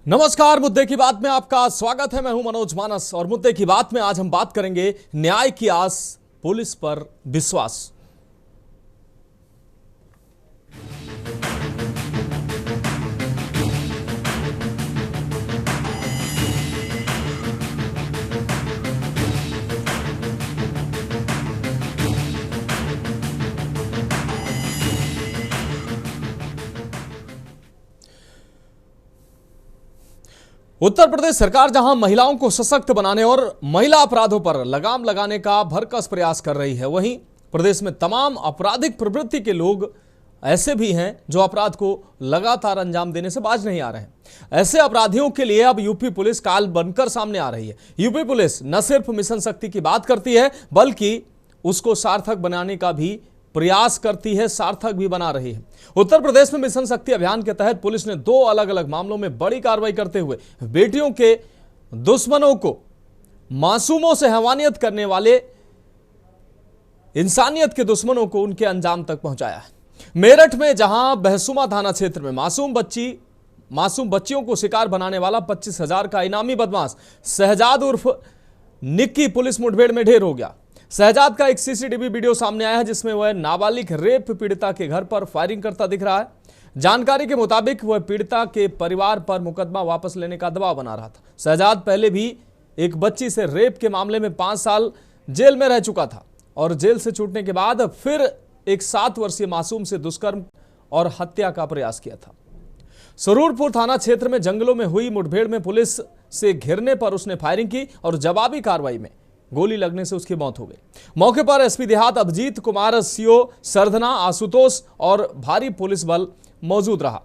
नमस्कार। मुद्दे की बात में आपका स्वागत है। मैं हूं मनोज मानस और मुद्दे की बात में आज हम बात करेंगे न्याय की आस, पुलिस पर विश्वास। उत्तर प्रदेश सरकार जहां महिलाओं को सशक्त बनाने और महिला अपराधों पर लगाम लगाने का भरकस प्रयास कर रही है, वहीं प्रदेश में तमाम आपराधिक प्रवृत्ति के लोग ऐसे भी हैं जो अपराध को लगातार अंजाम देने से बाज नहीं आ रहे हैं। ऐसे अपराधियों के लिए अब यूपी पुलिस काल बनकर सामने आ रही है। यूपी पुलिस न सिर्फ मिशन शक्ति की बात करती है बल्कि उसको सार्थक बनाने का भी प्रयास करती है, सार्थक भी बना रही है। उत्तर प्रदेश में मिशन शक्ति अभियान के तहत पुलिस ने 2 अलग अलग मामलों में बड़ी कार्रवाई करते हुए बेटियों के दुश्मनों को, मासूमों से हैवानियत करने वाले इंसानियत के दुश्मनों को उनके अंजाम तक पहुंचाया है। मेरठ में जहां बहसुमा थाना क्षेत्र में मासूम बच्चियों को शिकार बनाने वाला 25,000 का इनामी बदमाश शहजाद उर्फ निक्की पुलिस मुठभेड़ में ढेर हो गया। शहजाद का एक सीसीटीवी वीडियो सामने आया है जिसमें वह नाबालिग रेप पीड़िता के घर पर फायरिंग करता दिख रहा है। जानकारी के मुताबिक वह पीड़िता के परिवार पर मुकदमा वापस लेने का दबाव बना रहा था। शहजाद पहले भी एक बच्ची से रेप के मामले में 5 साल जेल में रह चुका था और जेल से छूटने के बाद फिर एक 7 वर्षीय मासूम से दुष्कर्म और हत्या का प्रयास किया था। सरूरपुर थाना क्षेत्र में जंगलों में हुई मुठभेड़ में पुलिस से घिरने पर उसने फायरिंग की और जवाबी कार्रवाई में गोली लगने से उसकी मौत हो गई। मौके पर एसपी देहात अभिजीत कुमार, सीओ सरधना, आशुतोष और भारी पुलिस बल मौजूद रहा।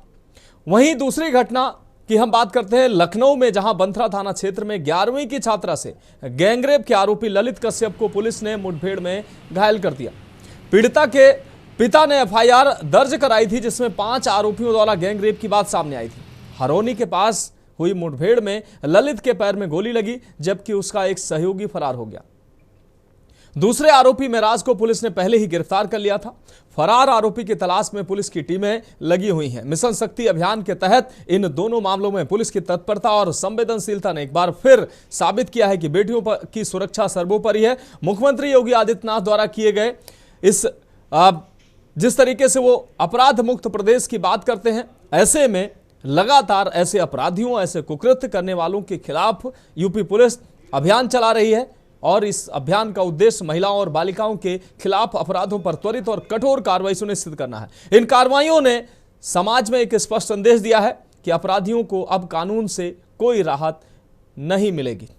वहीं दूसरी घटना की हम बात करते हैं लखनऊ में, जहां बंथरा थाना क्षेत्र में 11वीं की छात्रा से गैंगरेप के आरोपी ललित कश्यप को पुलिस ने मुठभेड़ में घायल कर दिया। पीड़िता के पिता ने एफआईआर दर्ज कराई थी जिसमें 5 आरोपियों द्वारा गैंगरेप की बात सामने आई थी। हरोनी के पास हुई मुठभेड़ में ललित के पैर में गोली लगी जबकि उसका एक सहयोगी फरार हो गया। दूसरे आरोपी मेराज को पुलिस ने पहले ही गिरफ्तार कर लिया था। फरार आरोपी की तलाश में पुलिस की टीमें लगी हुई हैं। मिशन शक्ति अभियान के तहत इन दोनों मामलों में पुलिस की तत्परता और संवेदनशीलता ने एक बार फिर साबित किया है कि बेटियों की सुरक्षा सर्वोपरि है। मुख्यमंत्री योगी आदित्यनाथ द्वारा किए गए जिस तरीके से वो अपराध मुक्त प्रदेश की बात करते हैं, ऐसे में लगातार ऐसे अपराधियों, ऐसे कुकृत्य करने वालों के खिलाफ यूपी पुलिस अभियान चला रही है और इस अभियान का उद्देश्य महिलाओं और बालिकाओं के खिलाफ अपराधों पर त्वरित और कठोर कार्रवाई सुनिश्चित करना है। इन कार्रवाइयों ने समाज में एक स्पष्ट संदेश दिया है कि अपराधियों को अब कानून से कोई राहत नहीं मिलेगी।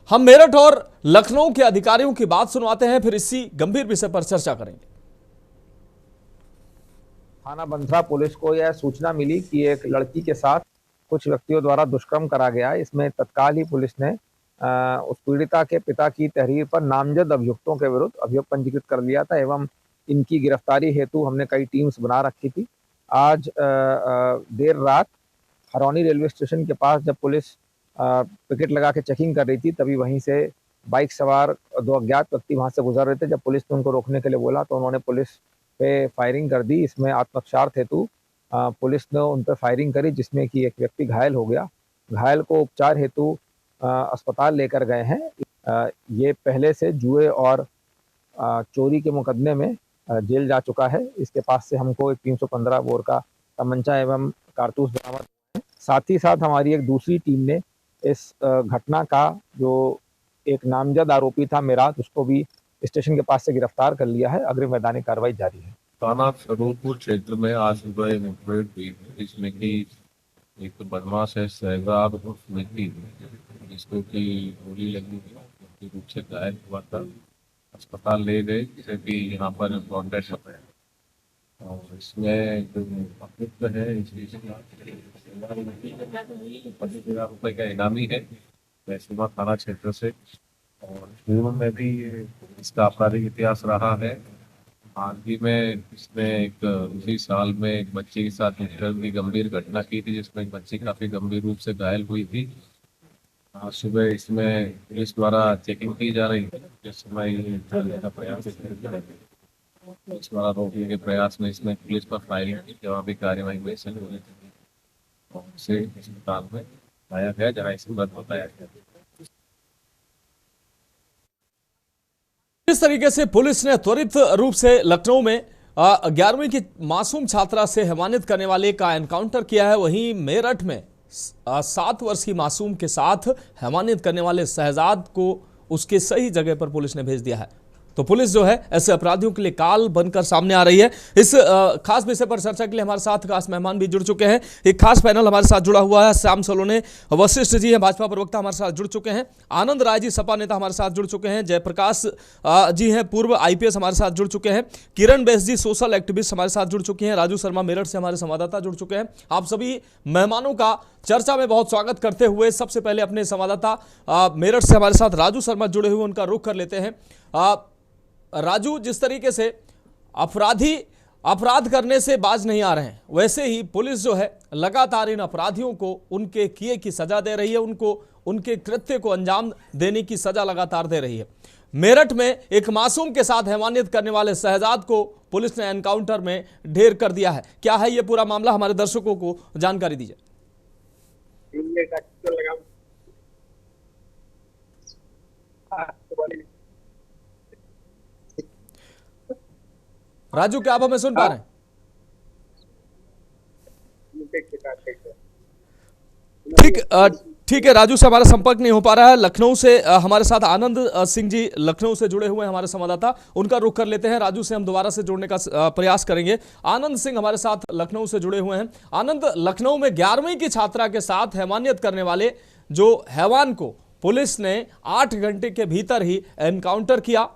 हम मेरठ और लखनऊ के अधिकारियों की बात सुनवाते हैं, फिर इसी गंभीर विषय पर चर्चा करेंगे। थाना बंथरा पुलिस को यह सूचना मिली कि एक लड़की के साथ कुछ व्यक्तियों द्वारा दुष्कर्म करा गया है। इसमें तत्काल ही पुलिस ने उस पीड़िता के पिता की तहरीर पर नामजद अभियुक्तों के विरुद्ध अभियोग पंजीकृत कर लिया था एवं इनकी गिरफ्तारी हेतु हमने कई टीम्स बना रखी थी। आज देर रात हरौनी रेलवे स्टेशन के पास जब पुलिस पिकेट लगा के चेकिंग कर रही थी, तभी वहीं से बाइक सवार 2 अज्ञात व्यक्ति वहां से गुजर रहे थे। जब पुलिस ने उनको रोकने के लिए बोला तो उन्होंने पुलिस पे फायरिंग कर दी। इसमें आत्मरक्षा हेतु पुलिस ने उन पर फायरिंग करी जिसमें कि एक व्यक्ति घायल हो गया। घायल को उपचार हेतु अस्पताल लेकर गए हैं। ये पहले से जुए और चोरी के मुकदमे में जेल जा चुका है। इसके पास से हमको एक 315 बोर का तमंचा एवं कारतूस बरामद हुए हैं। साथ ही साथ हमारी एक दूसरी टीम ने इस घटना का जो एक नामजद आरोपी था मेराज, उसको भी स्टेशन के पास से गिरफ्तार कर लिया है। अग्रिम वैधानिक कार्रवाई जारी है। थाना सरूरपुर क्षेत्र में आज सुबह मुठभेड़ हुई जिसमें कि एक तो बदमाश है शहजाद उर्फ निक्की, जिसको कि गोली लगी थी, रूप से घायल हुआ था। अस्पताल ले गए जिसे कि यहाँ पर कॉन्टेक्ट है और इसमें जो अभियुक्त है इसकी 25,000 रुपये का इनामी है बहसुमा थाना क्षेत्र से। और पूर्व में भी इसका आपराधिक इतिहास रहा है। हाल ही में इसने एक उसी साल में एक बच्चे के साथ दुष्कर्म की गंभीर घटना की थी जिसमें एक बच्ची काफी गंभीर रूप से घायल हुई थी। आज सुबह इसमें पुलिस द्वारा चेकिंग की जा रही है। जिस समय का प्रयास पुलिस द्वारा रोकने के प्रयास में इसमें पुलिस पर फायरिंग की, जवाबी कार्रवाई में से अस्पताल में लाया गया जहाँ इसको बंद बताया गया। इस तरीके से पुलिस ने त्वरित रूप से लखनऊ में 11वीं की मासूम छात्रा से हेमानित करने वाले का एनकाउंटर किया है। वहीं मेरठ में 7 वर्ष की मासूम के साथ हेमानित करने वाले शहजाद को उसके सही जगह पर पुलिस ने भेज दिया है। तो पुलिस जो है ऐसे अपराधियों के लिए काल बनकर सामने आ रही है। इस खास विषय पर चर्चा के लिए हमारे साथ खास मेहमान भी जुड़ चुके हैं। एक खास पैनल हमारे साथ जुड़ा हुआ है। श्याम सलोने वशिष्ठ जी हैं, भाजपा प्रवक्ता हमारे साथ जुड़ चुके हैं। आनंद राय जी सपा नेता हमारे साथ जुड़ चुके हैं। जयप्रकाश जी हैं, पूर्व IPS हमारे साथ जुड़ चुके हैं। किरण बैस जी सोशल एक्टिविस्ट हमारे साथ जुड़ चुके हैं। राजू शर्मा मेरठ से हमारे संवाददाता जुड़ चुके हैं। आप सभी मेहमानों का चर्चा में बहुत स्वागत करते हुए सबसे पहले अपने संवाददाता मेरठ से हमारे साथ राजू शर्मा जुड़े हुए, उनका रुख कर लेते हैं। राजू, जिस तरीके से अपराधी अपराध करने से बाज नहीं आ रहे हैं, वैसे ही पुलिस जो है लगातार इन अपराधियों को उनके किए की सजा दे रही है, उनको उनके कृत्य को अंजाम देने की सजा लगातार दे रही है। मेरठ में एक मासूम के साथ हैवानियत करने वाले शहजाद को पुलिस ने एनकाउंटर में ढेर कर दिया है। क्या है ये पूरा मामला, हमारे दर्शकों को जानकारी दीजिए। राजू, क्या आप हमें सुन पा रहे हैं? ठीक है, राजू से हमारा संपर्क नहीं हो पा रहा है। लखनऊ से हमारे साथ आनंद सिंह जी लखनऊ से जुड़े हुए हैं, हमारे संवाददाता, उनका रुख कर लेते हैं। राजू से हम दोबारा से जुड़ने का प्रयास करेंगे। आनंद सिंह हमारे साथ लखनऊ से जुड़े हुए हैं। आनंद, लखनऊ में 11वीं की छात्रा के साथ हैवानियत करने वाले जो हैवान को पुलिस ने 8 घंटे के भीतर ही एनकाउंटर किया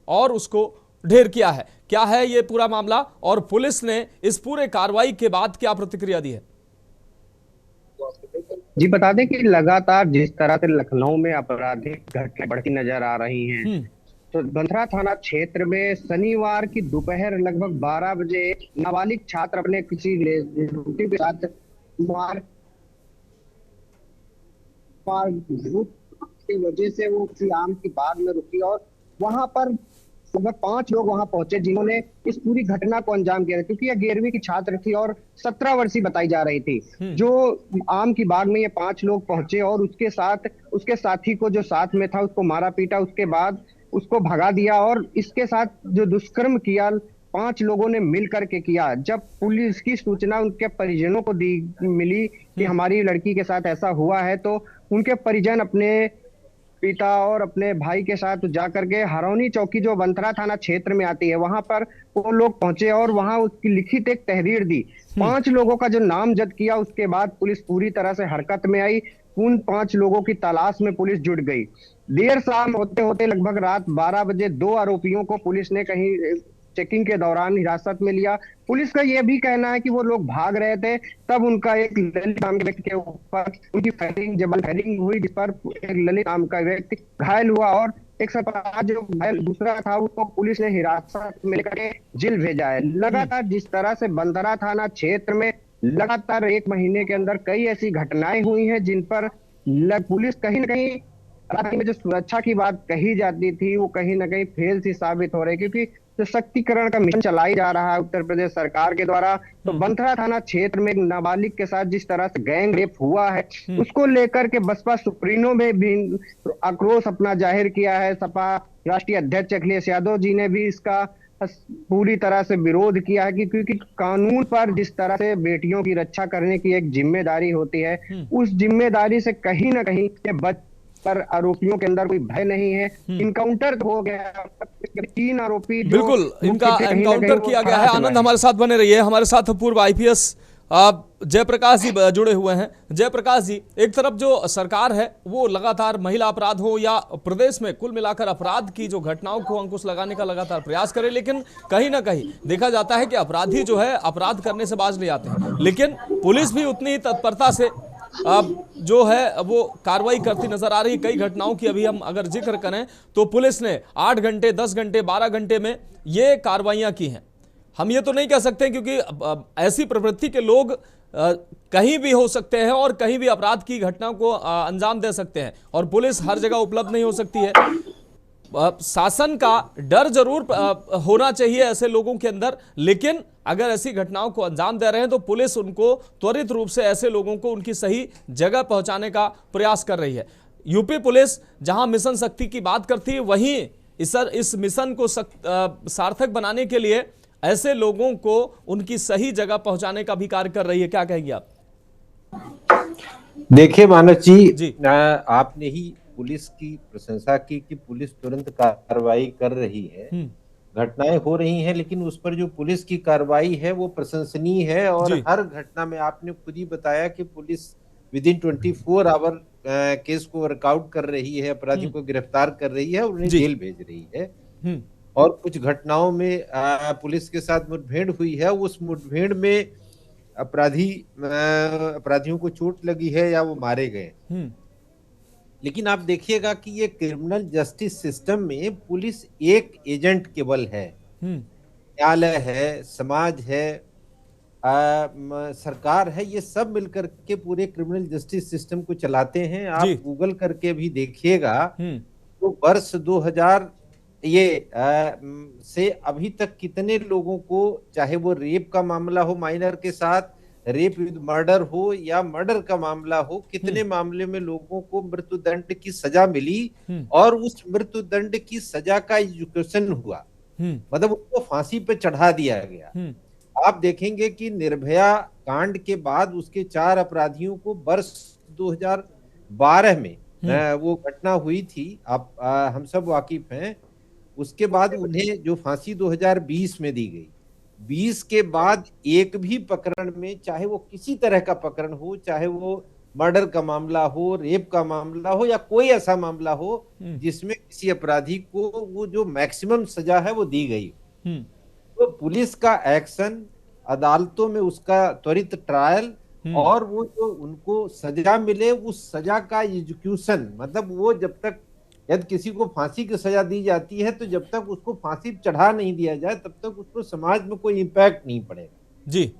और उसको ढेर किया है। क्या है ये पूरा मामला और पुलिस ने इस पूरे कार्रवाई के बाद क्या प्रतिक्रिया दी है? जी बता दें कि लगातार जिस तरह से लखनऊ में आपराधिक घटनाएं बढ़ती नजर आ रही हैं, तो बंथरा थाना क्षेत्र में शनिवार की दोपहर लगभग 12 बजे नाबालिग छात्र अपने किसी रिलेटिव के साथ की वजह से वो किसी आम की बाग में रुकी और वहां पर लगभग 5 लोग वहां पहुंचे जिन्होंने इस पूरी घटना को अंजाम किया, क्योंकि यह 11वीं की छात्र थी और 17 वर्षीय बताई जा रही थी। जो आम की बाग में ये 5 लोग पहुंचे और उसके साथ उसके साथी को जो साथ में था उसको मारा पीटा, उसके बाद उसको भगा दिया और इसके साथ जो दुष्कर्म किया 5 लोगों ने मिल करके किया। जब पुलिस की सूचना उनके परिजनों को मिली कि हमारी लड़की के साथ ऐसा हुआ है, तो उनके परिजन अपने पिता और अपने भाई के साथ जाकर के हरौनी चौकी जो बंथरा थाना क्षेत्र में आती है वहां पर वो लोग पहुंचे और वहां उसकी लिखित एक तहरीर दी। 5 लोगों का जो नामजद किया, उसके बाद पुलिस पूरी तरह से हरकत में आई। उन 5 लोगों की तलाश में पुलिस जुट गई। देर शाम होते होते लगभग रात 12 बजे 2 आरोपियों को पुलिस ने कहीं चेकिंग के दौरान हिरासत में लिया। पुलिस का यह भी कहना है कि वो लोग भाग रहे थे, तब उनका एक ललित नाम के व्यक्ति के ऊपर उनकी फायरिंग हुई, जिस पर एक ललित नाम का व्यक्ति घायल हुआ और एक सरपंच जो घायल दूसरा था उसको पुलिस ने हिरासत में लेकर जेल भेजा है। लगातार जिस तरह से बंदरा थाना क्षेत्र में लगातार 1 महीने के अंदर कई ऐसी घटनाएं हुई हैं जिन पर पुलिस कहीं ना कहीं राज्य में जो सुरक्षा की बात कही जाती थी वो कहीं ना कहीं फेल सी साबित हो रही है, क्योंकि सशक्तिकरण का मिशन चलाई जा रहा है उत्तर प्रदेश सरकार के द्वारा। तो बंथरा थाना क्षेत्र में एक नाबालिग के साथ जिस तरह से गैंग रेप हुआ है उसको लेकर के बसपा सुप्रीमो में भी आक्रोश अपना जाहिर किया है। सपा राष्ट्रीय अध्यक्ष अखिलेश यादव जी ने भी इसका पूरी तरह से विरोध किया है कि क्योंकि कानून पर जिस तरह से बेटियों की रक्षा करने की एक जिम्मेदारी होती है, उस जिम्मेदारी से कहीं ना कहीं पर आरोपियों के अंदर कोई भय नहीं है। इनकाउंटर हो गया, 3 आरोपी बिल्कुल इनका एनकाउंटर किया गया है। आनंद हमारे साथ बने रहिए। हमारे साथ पूर्व IPS जयप्रकाश जी जुड़े हुए हैं। जयप्रकाश जी, एक तरफ जो सरकार है वो लगातार महिला अपराध हो या प्रदेश में कुल मिलाकर अपराध की जो घटनाओं को अंकुश लगाने का लगातार प्रयास करे, लेकिन कहीं ना कहीं देखा जाता है कि अपराधी जो है अपराध करने से बाज नहीं आते हैं, लेकिन पुलिस भी उतनी ही तत्परता से अब जो है वो कार्रवाई करती नजर आ रही है। कई घटनाओं की अभी हम अगर जिक्र करें तो पुलिस ने 8 घंटे 10 घंटे 12 घंटे में ये कार्रवाइयां की हैं। हम ये तो नहीं कह सकते क्योंकि ऐसी प्रवृत्ति के लोग कहीं भी हो सकते हैं और कहीं भी अपराध की घटना को अंजाम दे सकते हैं और पुलिस हर जगह उपलब्ध नहीं हो सकती है। शासन का डर जरूर होना चाहिए ऐसे लोगों के अंदर, लेकिन अगर ऐसी घटनाओं को अंजाम दे रहे हैं तो पुलिस उनको त्वरित रूप से ऐसे लोगों को उनकी सही जगह पहुंचाने का प्रयास कर रही है। यूपी पुलिस जहां मिशन शक्ति की बात करती है, वहीं इस मिशन को सार्थक बनाने के लिए ऐसे लोगों को उनकी सही जगह पहुंचाने का भी कार्य कर रही है। क्या कहेंगे आप? देखिए मानस जी, आपने ही पुलिस की प्रशंसा की कि पुलिस तुरंत कार्रवाई कर रही है, घटनाएं हो रही हैं, लेकिन उस पर जो पुलिस की कार्रवाई है वो प्रशंसनीय है। और हर घटना में आपने खुद ही बताया कि पुलिस विदिन 24 आवर केस को वर्कआउट कर रही है, अपराधी को गिरफ्तार कर रही है और उन्हें जेल भेज रही है। और कुछ घटनाओं में पुलिस के साथ मुठभेड़ हुई है, उस मुठभेड़ में अपराधियों को चोट लगी है या वो मारे गए। लेकिन आप देखिएगा कि ये क्रिमिनल जस्टिस सिस्टम में पुलिस एक एजेंट केवल है, न्यायालय है, समाज है, सरकार है, ये सब मिलकर के पूरे क्रिमिनल जस्टिस सिस्टम को चलाते हैं। आप गूगल करके भी देखिएगा तो वर्ष 2000 से अभी तक कितने लोगों को, चाहे वो रेप का मामला हो माइनर के साथ, रेप विद मर्डर हो या मर्डर का मामला हो, कितने मामले में लोगों को मृत्युदंड की सजा मिली और उस मृत्युदंड की सजा का एग्जीक्यूशन हुआ, मतलब उसको फांसी पे चढ़ा दिया गया। आप देखेंगे कि निर्भया कांड के बाद उसके 4 अपराधियों को वर्ष 2012 में वो घटना हुई थी, आप हम सब वाकिफ हैं। उसके बाद उन्हें जो फांसी 2020 में दी गई, 20 के बाद एक भी प्रकरण में, चाहे वो किसी तरह का प्रकरण हो, चाहे वो मर्डर का मामला हो, रेप का मामला हो या कोई ऐसा मामला हो जिसमें किसी अपराधी को वो जो मैक्सिमम सजा है वो दी गई, तो पुलिस का एक्शन, अदालतों में उसका त्वरित ट्रायल और वो जो उनको सजा मिले उस सजा का एग्जीक्यूशन, मतलब वो जब तक, यदि किसी को फांसी की सजा दी जाती है तो जब तक उसको फांसी चढ़ा नहीं दिया जाए तब तक उसको समाज में कोई इम्पैक्ट नहीं पड़ेगा जी।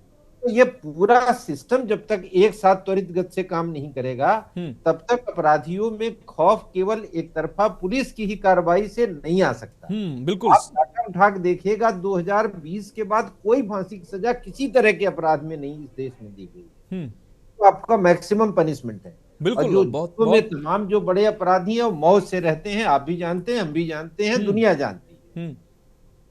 तो ये पूरा सिस्टम जब तक एक साथ त्वरित गति से काम नहीं करेगा तब तक अपराधियों में खौफ केवल एक तरफा पुलिस की ही कार्रवाई से नहीं आ सकता। बिल्कुल आप उठा के देखिएगा 2020 के बाद कोई फांसी की सजा किसी तरह के अपराध में नहीं इस देश में दी गई, तो आपका मैक्सिमम पनिशमेंट है। बिल्कुल, जो बहुत तमाम जो बड़े अपराधी हैं वो मौत से रहते हैं, आप भी जानते हैं, हम भी जानते हैं, दुनिया जानती है।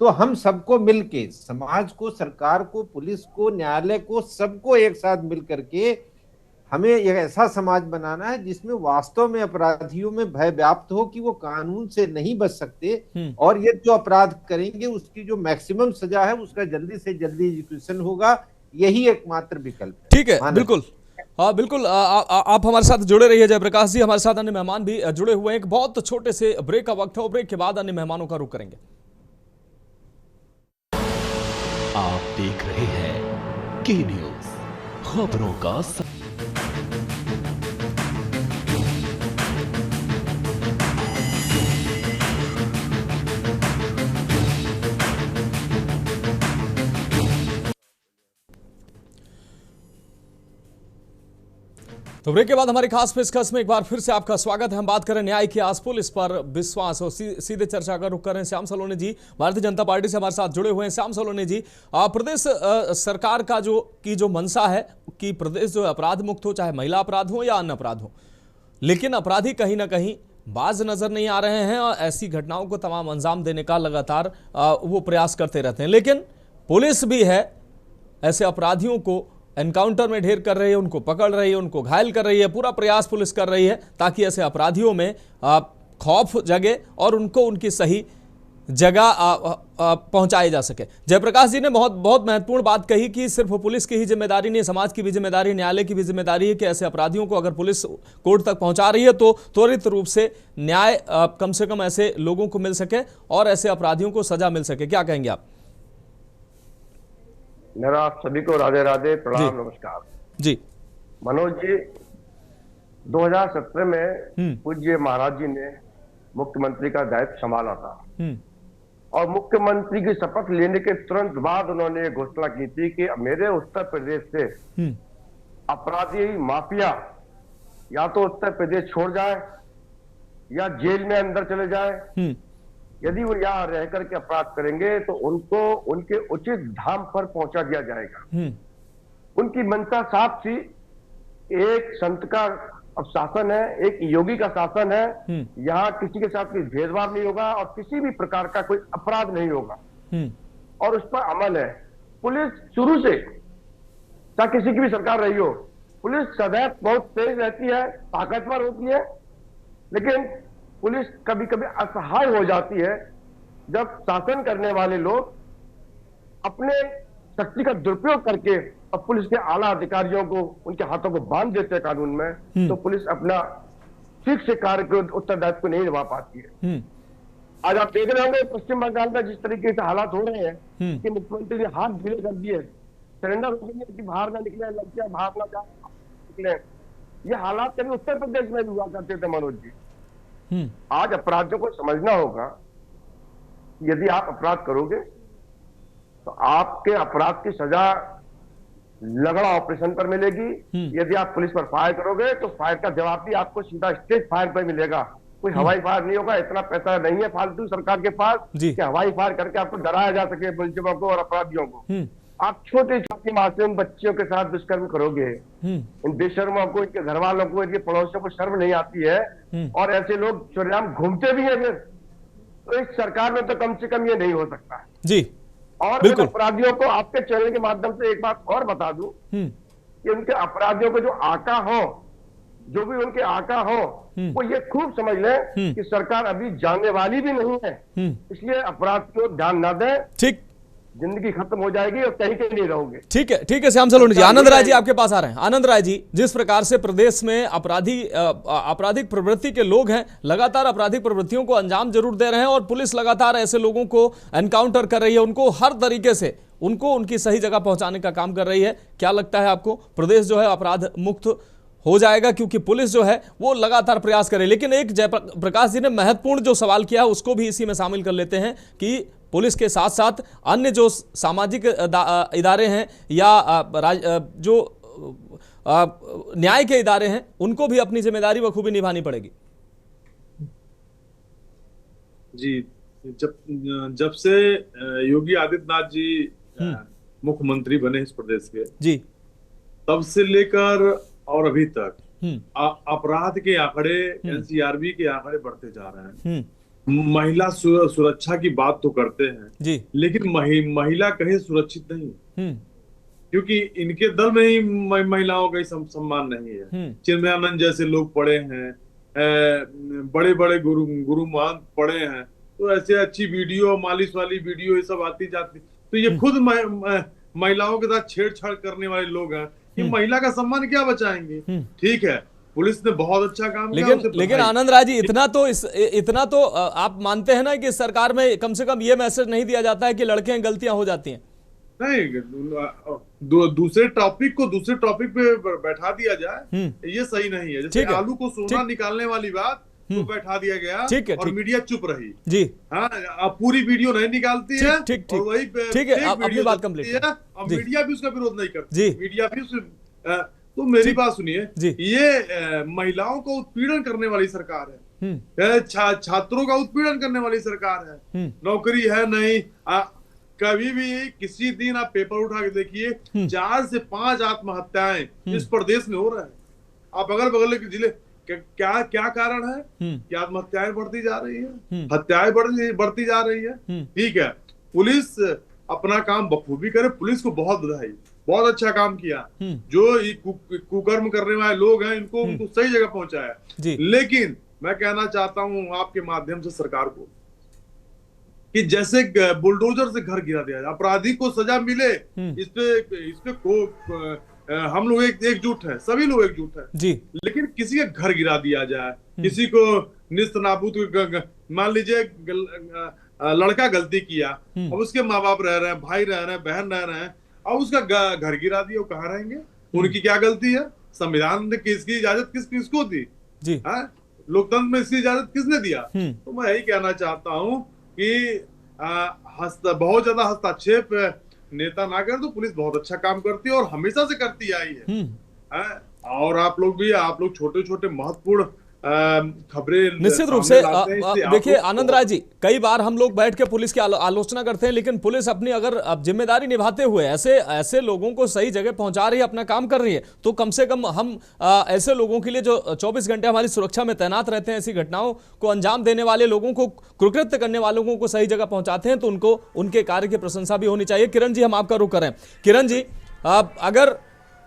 तो हम सबको मिलके, समाज को, सरकार को, पुलिस को, न्यायालय को, सबको एक साथ मिल करके हमें एक ऐसा समाज बनाना है जिसमें वास्तव में अपराधियों में भय व्याप्त हो कि वो कानून से नहीं बच सकते और ये जो अपराध करेंगे उसकी जो मैक्सिमम सजा है उसका जल्दी से जल्दी एग्जीक्यूशन होगा, यही एकमात्र विकल्प है। ठीक है, बिल्कुल। हाँ बिल्कुल, आप हमारे साथ जुड़े रहिए जयप्रकाश जी। हमारे साथ अन्य मेहमान भी जुड़े हुए हैं। एक बहुत छोटे से ब्रेक का वक्त है और ब्रेक के बाद अन्य मेहमानों का रुख करेंगे। आप देख रहे हैं के न्यूज, खबरों का तो ब्रेक के बाद हमारी खास पेशकश में एक बार फिर से आपका स्वागत है। हम बात करें न्याय की आस पुलिस पर विश्वास और सीधे चर्चा का रुख कर रहे हैं श्याम सलोनी जी, भारतीय जनता पार्टी से हमारे साथ जुड़े हुए हैं। श्याम सलोनी जी, प्रदेश सरकार का जो मंशा है कि प्रदेश जो अपराध मुक्त हो, चाहे महिला अपराध हो या अन्य अपराध हो, लेकिन अपराधी कहीं ना कहीं बाज नजर नहीं आ रहे हैं और ऐसी घटनाओं को तमाम अंजाम देने का लगातार वो प्रयास करते रहते हैं। लेकिन पुलिस भी है ऐसे अपराधियों को एनकाउंटर में ढेर कर रही है, उनको पकड़ रही है, उनको घायल कर रही है, पूरा प्रयास पुलिस कर रही है ताकि ऐसे अपराधियों में खौफ जगे और उनको उनकी सही जगह पहुंचाई जा सके। जयप्रकाश जी ने बहुत महत्वपूर्ण बात कही कि सिर्फ पुलिस की ही जिम्मेदारी नहीं, समाज की भी जिम्मेदारी, न्यायालय की भी जिम्मेदारी है कि ऐसे अपराधियों को अगर पुलिस कोर्ट तक पहुंचा रही है तो त्वरित रूप से न्याय कम से कम ऐसे लोगों को मिल सके और ऐसे अपराधियों को सजा मिल सके। क्या कहेंगे आप? मेरा आप सभी को राधे राधे, प्रणाम, नमस्कार जी। मनोज जी, 2017 में पूज्य महाराज जी ने मुख्यमंत्री का दायित्व संभाला था और मुख्यमंत्री की शपथ लेने के तुरंत बाद उन्होंने ये घोषणा की थी कि मेरे उत्तर प्रदेश से अपराधी माफिया या तो उत्तर प्रदेश छोड़ जाए या जेल में अंदर चले जाए यदि वो यहाँ रह करके अपराध करेंगे तो उनको उनके उचित धाम पर पहुंचा दिया जाएगा। उनकी मंशा साफ थी, एक संत का अब शासन है, एक योगी का शासन है, यहाँ किसी के साथ कोई भेदभाव नहीं होगा और किसी भी प्रकार का कोई अपराध नहीं होगा और उस पर अमल है। पुलिस शुरू से, चाहे किसी की भी सरकार रही हो, पुलिस सदैव बहुत तेज रहती है, ताकतवर होती है, लेकिन पुलिस कभी कभी असहाय हो जाती है जब शासन करने वाले लोग अपने शक्ति का दुरुपयोग करके और पुलिस के आला अधिकारियों को उनके हाथों को बांध देते हैं कानून में, तो पुलिस अपना ठीक से कार्य के उत्तरदायित्व को नहीं निभा पाती है। आज आप देख रहे होंगे पश्चिम बंगाल में जिस तरीके से हालात हो रहे हैं कि मुख्यमंत्री ने हाथ ढीले कर दिए, सरेंडर हो गए कि बाहर ना निकले, लड़कियां बाहर ना जा निकले। ये हालात कभी उत्तर प्रदेश में भी हुआ करते थे मनोज जी। आज अपराधियों को समझना होगा, यदि आप अपराध करोगे तो आपके अपराध की सजा लगड़ा ऑपरेशन पर मिलेगी। यदि आप पुलिस पर फायर करोगे तो फायर का जवाब भी आपको सीधा स्टेट फायर पर मिलेगा, कोई हवाई फायर नहीं होगा। इतना पैसा नहीं है फालतू सरकार के पास कि हवाई फायर करके आपको डराया जा सके मुलजिमों को और अपराधियों को। आप छोटे छोटे मासूम बच्चियों के साथ दुष्कर्म करोगे, इन बेशर्मों को, इनके घर वालों को, इनके पड़ोसियों को शर्म नहीं आती है और ऐसे लोग चुनाव घूमते भी है, फिर तो इस सरकार में तो कम से कम ये नहीं हो सकता है जी। और मैं अपराधियों को आपके चैनल के माध्यम से एक बात और बता दूं कि उनके अपराधियों को जो आका हो, जो भी उनके आका हो, वो ये खूब समझ लें कि सरकार अभी जानने वाली भी नहीं है, इसलिए अपराध को ध्यान ना दें। ठीक, जिंदगी खत्म हो जाएगी और कहीं के नहीं रहोगे। ठीक है श्याम सलोनी जी। आनंद राय जी आपके पास आ रहे हैं। आनंद राय जी, जिस प्रकार से प्रदेश में आपराधिक प्रवृत्ति के लोग हैं, लगातार आपराधिक प्रवृत्तियों को अंजाम जरूर दे रहे हैं और पुलिस लगातार ऐसे लोगों को एनकाउंटर कर रही है, उनको हर तरीके से उनको उनकी सही जगह पहुंचाने का काम कर रही है। क्या लगता है आपको, प्रदेश जो है अपराध मुक्त हो जाएगा? क्योंकि पुलिस जो है वो लगातार प्रयास करे, लेकिन एक जयप्रकाश जी ने महत्वपूर्ण जो सवाल किया उसको भी इसी में शामिल कर लेते हैं कि पुलिस के साथ साथ अन्य जो सामाजिक इदारे हैं या जो न्याय के इदारे हैं, उनको भी अपनी जिम्मेदारी बखूबी निभानी पड़ेगी। जी, जब से योगी आदित्यनाथ जी मुख्यमंत्री बने इस प्रदेश के जी, तब से लेकर और अभी तक अपराध के आंकड़े, एनसीआरबी के आंकड़े बढ़ते जा रहे हैं। महिला सुरक्षा की बात तो करते हैं जी, लेकिन महिला कहीं सुरक्षित नहीं, क्योंकि इनके दल में ही महिलाओं का सम्मान नहीं है। चिन्मयानंद जैसे लोग पढ़े हैं, बड़े बड़े गुरु महंत पढ़े हैं, तो ऐसे अच्छी वीडियो, मालिश वाली वीडियो ये सब आती जाती, तो ये खुद महिलाओं के साथ छेड़छाड़ करने वाले लोग हैं। ये महिला का सम्मान क्या बचाएंगे? ठीक है, पुलिस ने बहुत अच्छा काम किया, लेकिन आनंद राय जी, इतना तो आप मानते हैं ना कि सरकार में कम से कम ये मैसेज नहीं दिया जाता है कि लड़कियां गलतियां हो जाती हैं? नहीं, दूसरे टॉपिक को दूसरे टॉपिक पे बैठा दिया जाए, ये सही नहीं है। जैसे आलू को सोना निकालने वाली बात तो बैठा दिया गया और मीडिया चुप रही जी। हाँ, अब पूरी वीडियो नहीं निकालती है और वही ठीक है, अपनी बात कंप्लीट है, अब मीडिया भी उसका विरोध नहीं करती, मीडिया भी तो मेरी बात सुनिए, ये महिलाओं को उत्पीड़न करने वाली सरकार है, छात्रों का उत्पीड़न करने वाली सरकार है, नौकरी है नहीं। कभी भी किसी दिन आप पेपर उठा के देखिए, 4 से 5 आत्महत्याएं इस प्रदेश में हो रहा है। आप अगल बगल के जिले क्या कारण है कि आत्महत्याएं बढ़ती जा रही है, हत्याएं बढ़ती जा रही है। ठीक है, पुलिस अपना काम बखूबी करे, पुलिस को बहुत बधाई, बहुत अच्छा काम किया। जो कुकर्म करने वाले लोग हैं इनको उनको सही जगह पहुंचाया। लेकिन मैं कहना चाहता हूं आपके माध्यम से सरकार को कि जैसे बुलडोजर से घर गिरा दिया जाए, अपराधी को सजा मिले, इस पे हम लोग एकजुट है, सभी लोग एकजुट है जी। लेकिन किसी का घर गिरा दिया जाए, किसी को निस्त नाबूद, मान लीजिए लड़का गलती किया, अब उसके माँ बाप रह रहे हैं, भाई रह रहे हैं, बहन रह रहे हैं, अब उसका घर गिरा दिया, वो कहाँ रहेंगे? उनकी क्या गलती है? संविधान ने किसकी इजाजत किसको दी जी? लोकतंत्र में इसकी इजाजत किसने दिया? तो मैं यही कहना चाहता हूँ कि बहुत ज्यादा हस्तक्षेप नेता ना कर, तो पुलिस बहुत अच्छा काम करती है और हमेशा से करती आई है। और आप लोग छोटे छोटे महत्वपूर्ण खबरें निश्चित रूप से देखिए आनंद राय जी, कई बार हम लोग बैठ के पुलिस की आलोचना करते हैं, लेकिन पुलिस अपनी अगर जिम्मेदारी निभाते हुए ऐसे लोगों को सही जगह पहुंचा रही है, अपना काम कर रही है, तो कम से कम हम ऐसे लोगों के लिए जो 24 घंटे हमारी सुरक्षा में तैनात रहते हैं, ऐसी घटनाओं को अंजाम देने वाले लोगों को, कुकृत्य करने वालों को सही जगह पहुंचाते हैं, तो उनको उनके कार्य की प्रशंसा भी होनी चाहिए। किरण जी, हम आपका रुख करें। किरण जी, अगर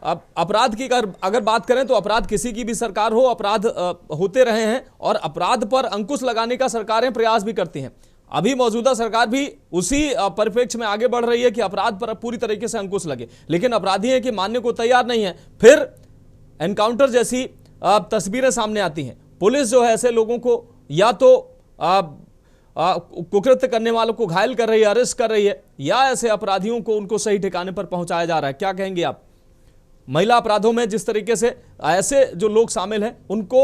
अब अपराध की अगर बात करें तो अपराध किसी की भी सरकार हो, अपराध होते रहे हैं और अपराध पर अंकुश लगाने का सरकारें प्रयास भी करती हैं। अभी मौजूदा सरकार भी उसी परिप्रेक्ष्य में आगे बढ़ रही है कि अपराध पर पूरी तरीके से अंकुश लगे, लेकिन अपराधी है कि मानने को तैयार नहीं है। फिर एनकाउंटर जैसी तस्वीरें सामने आती हैं। पुलिस जो है ऐसे लोगों को या तो कुकृत्य करने वालों को घायल कर रही है, अरेस्ट कर रही है, या ऐसे अपराधियों को उनको सही ठिकाने पर पहुंचाया जा रहा है। क्या कहेंगे आप? महिला अपराधों में जिस तरीके से ऐसे जो लोग शामिल हैं उनको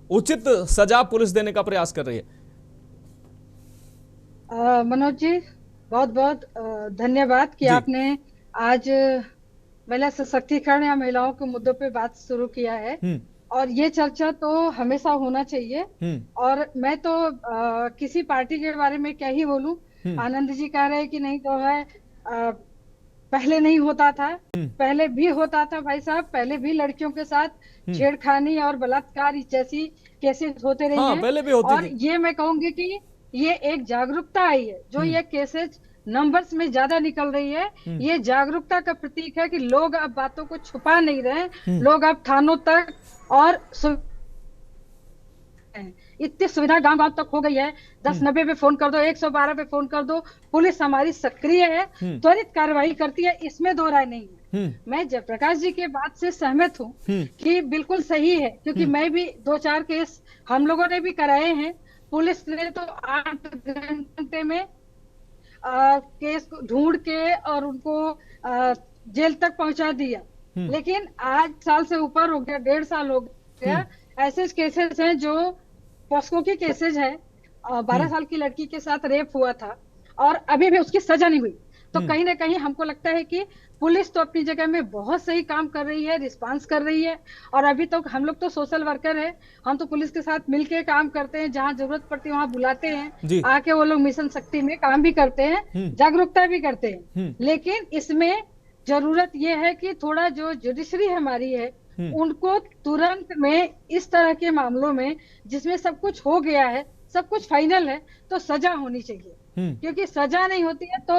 उचित सजा पुलिस देने का प्रयास कर रही है। मनोज जी, बहुत बहुत धन्यवाद कि आपने आज महिला सशक्तिकरण या महिलाओं के मुद्दों पे बात शुरू किया है, और ये चर्चा तो हमेशा होना चाहिए। और मैं तो किसी पार्टी के बारे में क्या ही बोलूं। आनंद जी कह रहे हैं कि नहीं तो है, पहले नहीं होता था, पहले भी होता था भाई साहब, पहले भी लड़कियों के साथ छेड़खानी और बलात्कार जैसी केसेस होते रहे हैं, पहले भी होती और थी। ये मैं कहूंगी कि ये एक जागरूकता आई है, जो ये केसेस नंबर्स में ज्यादा निकल रही है। ये जागरूकता का प्रतीक है कि लोग अब बातों को छुपा नहीं रहे, लोग अब थानों तक और इतनी सुविधा गांव गांव तक हो गई है। 1090 पे फोन कर दो, 112 पे फोन कर दो, पुलिस हमारी सक्रिय है, त्वरित कार्रवाई करती है, इसमें दो राय नहीं है। मैं जयप्रकाश जी के बात से सहमत हूँ कि बिल्कुल सही है, क्योंकि मैं भी 2-4 केस हम लोगों ने भी कराए हैं। पुलिस ने तो 8 घंटे में केस को ढूंढ के और उनको जेल तक पहुंचा दिया, लेकिन आज साल से ऊपर हो गया, 1.5 साल हो गया। ऐसे केसेस हैं जो पॉस्को के केसेस है, 12 साल की लड़की के साथ रेप हुआ था और अभी भी उसकी सजा नहीं हुई। तो कहीं ना कहीं हमको लगता है कि पुलिस तो अपनी जगह में बहुत सही काम कर रही है, रिस्पांस कर रही है। और अभी तो हम लोग तो सोशल वर्कर है, हम तो पुलिस के साथ मिलके काम करते हैं, जहाँ जरूरत पड़ती है वहाँ बुलाते हैं, आके वो लोग मिशन शक्ति में काम भी करते हैं, जागरूकता भी करते हैं। लेकिन इसमें जरूरत ये है कि थोड़ा जो जुडिशरी हमारी है उनको तुरंत में इस तरह के मामलों में जिसमें सब कुछ हो गया है, सब कुछ फाइनल है, तो सजा होनी चाहिए। क्योंकि सजा नहीं होती है तो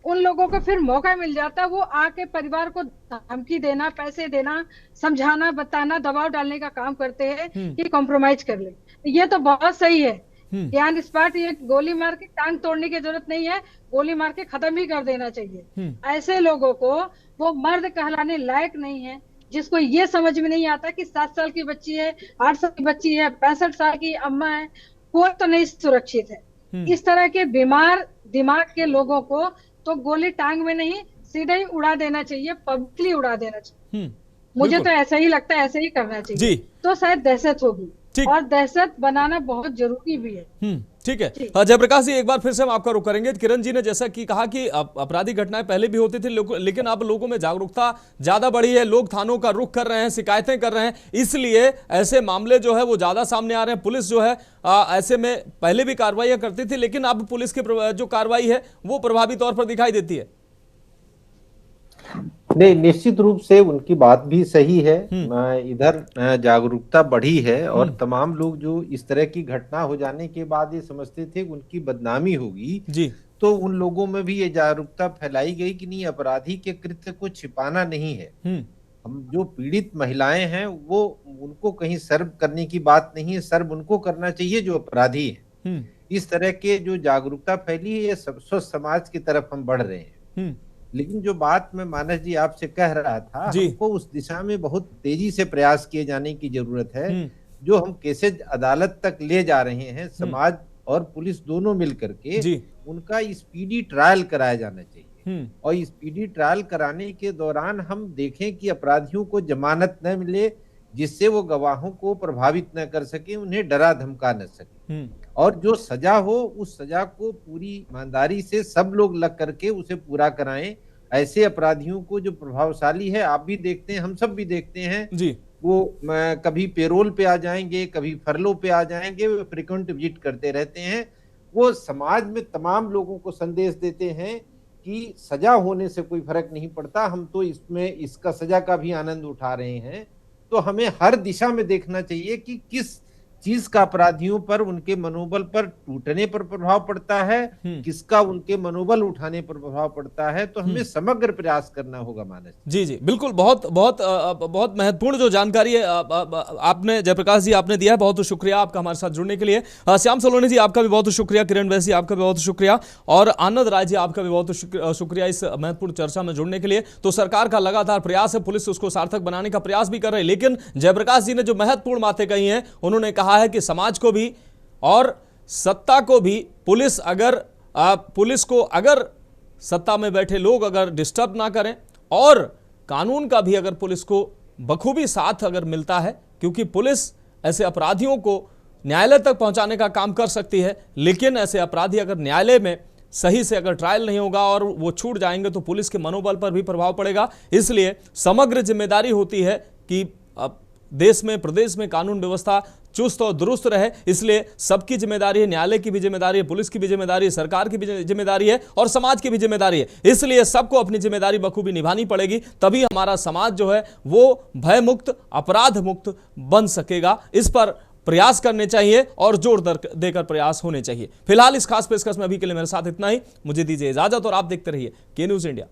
उन लोगों को फिर मौका मिल जाता है, वो आके परिवार को धमकी देना, पैसे देना, समझाना, बताना, दबाव डालने का काम करते हैं कि कॉम्प्रोमाइज कर ले। ये तो बहुत सही है, ऑन स्पॉट ये गोली मार के टांग तोड़ने की जरूरत नहीं है, गोली मार के खत्म ही कर देना चाहिए। ऐसे लोगों को वो मर्द कहलाने लायक नहीं है, जिसको ये समझ में नहीं आता कि 7 साल की बच्ची है, 8 साल की बच्ची है, 65 साल की अम्मा है, कोई तो नहीं सुरक्षित है। इस तरह के बीमार दिमाग के लोगों को तो गोली टांग में नहीं, सीधे ही उड़ा देना चाहिए, पब्लिकली उड़ा देना चाहिए। मुझे तो ऐसा ही लगता है, ऐसे ही करना चाहिए, तो शायद दहशत होगी, और दहशत बनाना बहुत जरूरी भी है। ठीक है जयप्रकाश जी, एक बार फिर से हम आपका रुख करेंगे। किरण जी ने जैसा कि कहा कि आपराधिक घटनाएं पहले भी होती थी, लेकिन अब लोगों में जागरूकता ज्यादा बढ़ी है, लोग थानों का रुख कर रहे हैं, शिकायतें कर रहे हैं, इसलिए ऐसे मामले जो है वो ज्यादा सामने आ रहे हैं। पुलिस जो है ऐसे में पहले भी कार्रवाई करती थी, लेकिन अब पुलिस की जो कार्रवाई है वो प्रभावी तौर पर दिखाई देती है। नहीं, निश्चित रूप से उनकी बात भी सही है। इधर जागरूकता बढ़ी है और तमाम लोग जो इस तरह की घटना हो जाने के बाद ये समझते थे उनकी बदनामी होगी जी, तो उन लोगों में भी ये जागरूकता फैलाई गई कि नहीं, अपराधी के कृत्य को छिपाना नहीं है। हम जो पीड़ित महिलाएं हैं वो उनको कहीं सर्व करने की बात नहीं है, सर्व उनको करना चाहिए जो अपराधी है। इस तरह के जो जागरूकता फैली है, ये स्वस्थ समाज की तरफ हम बढ़ रहे हैं। लेकिन जो बात मैं मानस जी आपसे कह रहा था, हमको उस दिशा में बहुत तेजी से प्रयास किए जाने की जरूरत है। जो हम केसेज अदालत तक ले जा रहे हैं, समाज और पुलिस दोनों मिल करके उनका स्पीडी ट्रायल कराया जाना चाहिए। और स्पीडी ट्रायल कराने के दौरान हम देखें कि अपराधियों को जमानत न मिले, जिससे वो गवाहों को प्रभावित न कर सके, उन्हें डरा धमका न सके, और जो सजा हो उस सजा को पूरी ईमानदारी से सब लोग लग करके उसे पूरा कराएं। ऐसे अपराधियों को जो प्रभावशाली है, आप भी देखते हैं, हम सब भी देखते हैं वो कभी पेरोल पे आ जाएंगे, कभी फरलो पे आ जाएंगे, वो फ्रिक्वेंट विजिट करते रहते हैं। वो समाज में तमाम लोगों को संदेश देते हैं कि सजा होने से कोई फर्क नहीं पड़ता, हम तो इसमें इसका सजा का भी आनंद उठा रहे हैं। तो हमें हर दिशा में देखना चाहिए कि किस चीज का अपराधियों पर, उनके मनोबल पर टूटने पर प्रभाव पड़ता है, किसका उनके मनोबल उठाने पर प्रभाव पड़ता है। तो हमें समग्र प्रयास करना होगा मानस जी। जी बिल्कुल, बहुत बहुत बहुत महत्वपूर्ण जो जानकारी है आपने जयप्रकाश जी आपने दिया है। बहुत शुक्रिया आपका हमारे साथ जुड़ने के लिए। श्याम सलोनी जी आपका भी बहुत शुक्रिया, किरण वैसी आपका भी बहुत शुक्रिया, और आनंद राय जी आपका भी बहुत शुक्रिया इस महत्वपूर्ण चर्चा में जुड़ने के लिए। तो सरकार का लगातार प्रयास है, पुलिस उसको सार्थक बनाने का प्रयास भी कर रही है, लेकिन जयप्रकाश जी ने जो महत्वपूर्ण बातें कही हैं, उन्होंने कहा है कि समाज को भी और सत्ता को भी पुलिस को अगर सत्ता में बैठे लोग अगर डिस्टर्ब ना करें, और कानून का भी अगर पुलिस को बखूबी साथ अगर मिलता है, क्योंकि पुलिस ऐसे अपराधियों को न्यायालय तक पहुंचाने का काम कर सकती है, लेकिन ऐसे अपराधी अगर न्यायालय में सही से अगर ट्रायल नहीं होगा और वो छूट जाएंगे तो पुलिस के मनोबल पर भी प्रभाव पड़ेगा। इसलिए समग्र जिम्मेदारी होती है कि देश में, प्रदेश में कानून व्यवस्था चुस्त और दुरुस्त रहे। इसलिए सबकी जिम्मेदारी है, न्यायालय की भी जिम्मेदारी है, पुलिस की भी जिम्मेदारी है, सरकार की भी जिम्मेदारी है, और समाज की भी जिम्मेदारी है। इसलिए सबको अपनी जिम्मेदारी बखूबी निभानी पड़ेगी, तभी हमारा समाज जो है वो भय मुक्त, अपराध मुक्त बन सकेगा। इस पर प्रयास करने चाहिए और जोर देकर प्रयास होने चाहिए। फिलहाल इस खास पेशकश में अभी के लिए मेरे साथ इतना ही। मुझे दीजिए इजाजत और आप देखते रहिए के न्यूज़ इंडिया।